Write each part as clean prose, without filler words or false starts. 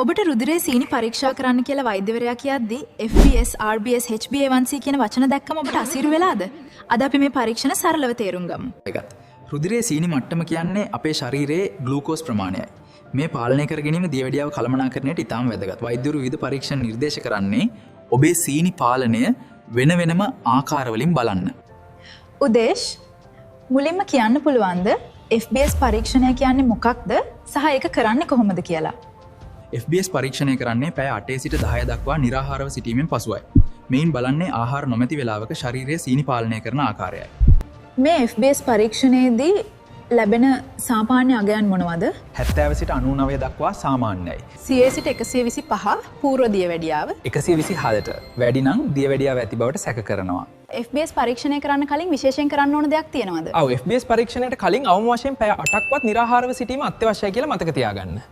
ඔබට රුධිරයේ සීනි පරීක්ෂා කරන්න කියලා වෛද්‍යවරයා කියද්දී FBS, RBS, HbA1c කියන වචන දැක්කම ඔබට අසීරු වෙලාද? අද අපි මේ පරීක්ෂණ සරලව තේරුම් ගමු. රුධිරයේ සීනි මට්ටම කියන්නේ අපේ ශරීරයේ ග්ලූකෝස් ප්‍රමාණයයි. මේ පාලනය කර ගැනීම දියවැඩියාව කළමනාකරණයට ඉතාම වැදගත්. වෛද්‍යවරු විවිධ පරීක්ෂණ නිර්දේශ කරන්නේ ඔබේ සීනි පාලනය වෙන වෙනම ආකාරවලින් බලන්න. උදේශ් මුලින්ම කියන්න පුළුවන්ද FBS පරීක්ෂණය කියන්නේ මොකක්ද සහ ඒක කරන්නේ කොහොමද කියලා? FBS පරීක්ෂණය කරන්නේ පැය 8 සිට 10 දක්වා නිරාහාරව සිටීමෙන් පසුවයි. මෙයින් බලන්නේ ආහාර නොමැති වේලාවක ශරීරයේ සීනි පාලනය කරන ආකාරයයි. මේ FBS පරීක්ෂණයේදී ලැබෙන සාමාන්‍ය අගයන් මොනවද? 70 සිට 99 දක්වා සාමාන්‍යයි. 100 සිට 125 පූර්ව දියවැඩියාව. 127ට වැඩි නම් දියවැඩියාව ඇති බවට සැක කරනවා. FBS පරීක්ෂණය කරන්න කලින් විශේෂයෙන් කරන්න ඕන දෙයක් තියෙනවද? ඔව් FBS පරීක්ෂණයට කලින් අවම වශයෙන් පැය 8ක්වත් නිරාහාරව සිටීම අත්‍යවශ්‍යයි කියලා මතක තියාගන්න.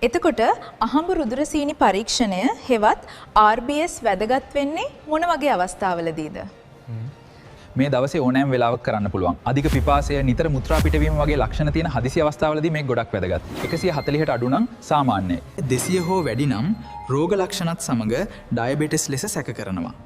එතකොට අහඹු රුධිර සීනි පරීක්ෂණය හෙවත් RBS වැදගත් වෙන්නේ මොන වගේ අවස්ථාවලදීද? මේ දවසේ ඕනෑම වෙලාවක කරන්න පුළුවන්. අධික පිපාසය, නිතර මුත්‍රා පිටවීම වගේ ලක්ෂණ තියෙන හදිසි අවස්ථාවලදී මේක ගොඩක් වැදගත්. 140ට අඩු නම් සාමාන්‍යයි. 200 හෝ වැඩි නම් රෝග ලක්ෂණත් සමග ඩයබටිස් ලෙස සැක කරනවා.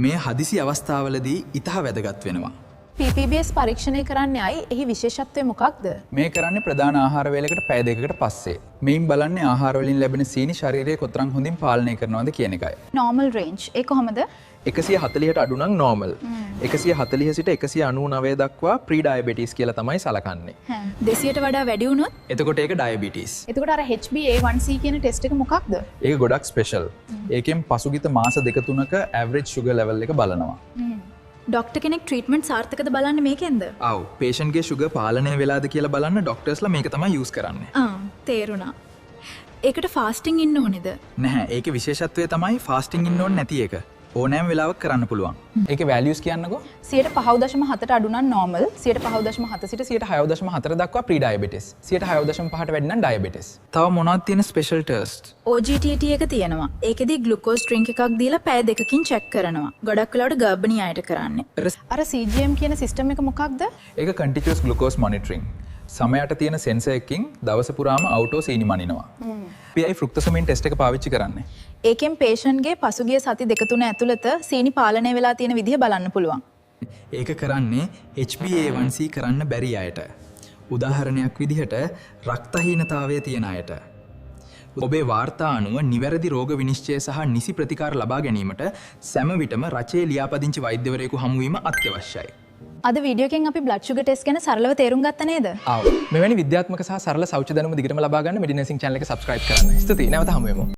මේ හදිසි අවස්ථාවලදී ඉතා වැදගත් වෙනවා. PPBS පරීක්ෂණය කරන්නේ අයි එහි විශේෂත්වය මොකක්ද? මේ කරන්නේ ප්‍රධාන ආහාර වේලකට පැය දෙකකට පස්සේ. මේන් බලන්නේ ආහාර වලින් ලැබෙන සීනි ශරීරයේ කොතරම් හොඳින් පාලනය කරනවද කියන එකයි. normal range ඒ කොහොමද? 140ට අඩු නම් normal. 140 සිට 199 දක්වා pre diabetes කියලා තමයි සලකන්නේ. 200ට වඩා වැඩි වුණොත් එතකොට ඒක diabetes. එතකොට අර HbA1c කියන ටෙස්ට් එක මොකක්ද? ඒක ගොඩක් ස්පෙෂල්. ඒකෙන් පසුගිත මාස දෙක තුනක average sugar level එක බලනවා. ඩොක්ටර් කෙනෙක් ට්‍රීට්මන්ට් සාර්ථකද බලන්නේ මේකෙන්ද? ඔව් patient ගේ sugar පාලනය වෙලාද කියලා බලන්න ඩොක්ටර්ස්ලා මේක තමයි use කරන්නේ. තේරුණා. ඒකට ෆාස්ටිං ඉන්න ඕනේද? නැහැ. ඒකේ විශේෂත්වය තමයි fasting ඉන්න ඕනේ නැති එක. ඕනෑම වෙලාවක කරන්න පුළුවන්. ඒකේ values කියන්නකෝ. 5.7ට අඩු නම් normal, 5.7 සිට 6.4 දක්වා pre diabetes. 6.5ට වැඩි නම් diabetes. තව මොනවද තියෙන special test? OGTT එක තියෙනවා. ඒකෙදි ග්ලුකෝස් ඩ්‍රින්ක් එකක් දීලා පැය දෙකකින් චෙක් කරනවා. ගොඩක් වෙලාවට ගර්භණී අයට කරන්නේ. අර CGM කියන සිස්ටම් එක මොකක්ද? ඒක continuous glucose monitoring. සමයට තියෙන සෙන්සර් එකකින් දවස පුරාම අවුටෝ සීනි මනිනවා. PI ෆ්‍රුක්ටෝසමීන් ටෙස්ට් එක පාවිච්චි කරන්නේ. ඒකෙන් patient ගේ පසුගිය සති දෙක තුන ඇතුළත සීනි පාලනය වෙලා තියෙන විදිහ බලන්න පුළුවන්. ඒක කරන්නේ HbA1c කරන්න බැරි අයට. උදාහරණයක් විදිහට රක්තහීනතාවය තියෙන අයට. ඔබේ වාර්තා අනුව නිවැරදි රෝග විනිශ්චය සහ නිසි ප්‍රතිකාර ලබා ගැනීමට සෑම විටම රචයේ ලියාපදිංචි වෛද්‍යවරයෙකු හමු වීම අත්‍යවශ්‍යයි. අද වීඩියෝ එකෙන් අපි බ්ලඩ් ෂුගර් ටෙස්ට් ගැන සරලව තේරුම් ගත්ත නේද? මෙවැනි විද්‍යාත්මක සහ සරල සෞඛ්‍ය දැනුම දිගටම ලබා ගන්න මෙඩිනර්සිං channel එක subscribe කරන්න. ස්තුතියි. නැවත හමු වෙමු.